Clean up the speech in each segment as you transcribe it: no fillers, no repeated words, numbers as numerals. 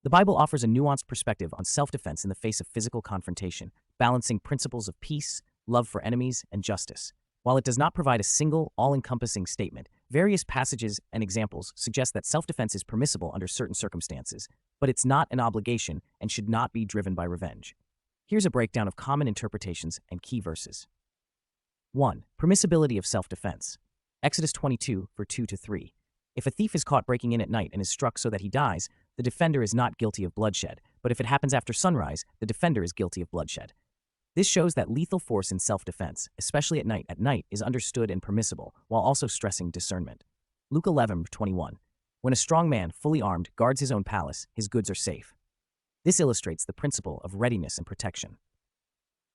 The Bible offers a nuanced perspective on self-defense in the face of physical confrontation, balancing principles of peace, love for enemies, and justice. While it does not provide a single, all-encompassing statement, various passages and examples suggest that self-defense is permissible under certain circumstances, but it's not an obligation and should not be driven by revenge. Here's a breakdown of common interpretations and key verses. 1. Permissibility of self-defense. Exodus 22, verse 2-3. If a thief is caught breaking in at night and is struck so that he dies, the defender is not guilty of bloodshed, but if it happens after sunrise, the defender is guilty of bloodshed. This shows that lethal force in self-defense, especially at night, is understood and permissible, while also stressing discernment. Luke 11:21. When a strong man, fully armed, guards his own palace, his goods are safe. This illustrates the principle of readiness and protection.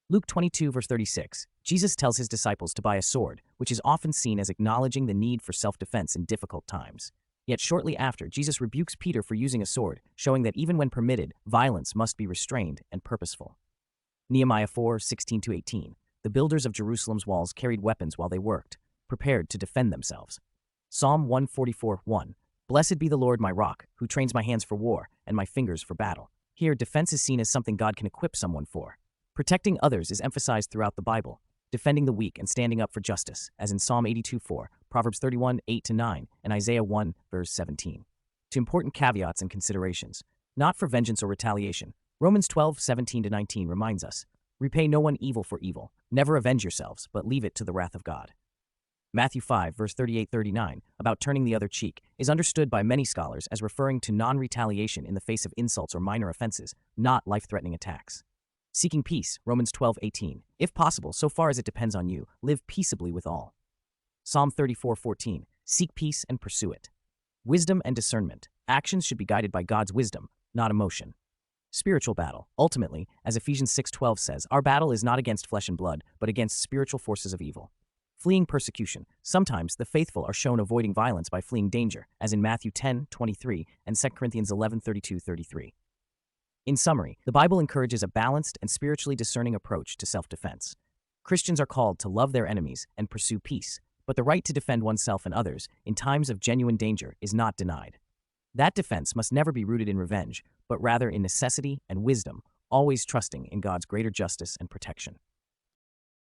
Luke 22, verse 36. Jesus tells his disciples to buy a sword, which is often seen as acknowledging the need for self-defense in difficult times. Yet shortly after, Jesus rebukes Peter for using a sword, showing that even when permitted, violence must be restrained and purposeful. Nehemiah 4:16-18. The builders of Jerusalem's walls carried weapons while they worked, prepared to defend themselves. Psalm 144:1. Blessed be the Lord my rock, who trains my hands for war and my fingers for battle. Here, defense is seen as something God can equip someone for. Protecting others is emphasized throughout the Bible, defending the weak and standing up for justice, as in Psalm 82:4, Proverbs 31:8-9, and Isaiah 1, verse 17. To important caveats and considerations, not for vengeance or retaliation, Romans 12:17-19 reminds us, repay no one evil for evil, never avenge yourselves, but leave it to the wrath of God. Matthew 5, verse 38-39, about turning the other cheek, is understood by many scholars as referring to non-retaliation in the face of insults or minor offenses, not life-threatening attacks. Seeking peace, Romans 12:18. If possible, so far as it depends on you, live peaceably with all. Psalm 34:14. Seek peace and pursue it. Wisdom and discernment. Actions should be guided by God's wisdom, not emotion. Spiritual battle. Ultimately, as Ephesians 6:12 says, our battle is not against flesh and blood, but against spiritual forces of evil. Fleeing persecution. Sometimes the faithful are shown avoiding violence by fleeing danger, as in Matthew 10:23 and 2 Corinthians 11:32-33. In summary, the Bible encourages a balanced and spiritually discerning approach to self-defense. Christians are called to love their enemies and pursue peace, but the right to defend oneself and others in times of genuine danger is not denied. That defense must never be rooted in revenge, but rather in necessity and wisdom, always trusting in God's greater justice and protection.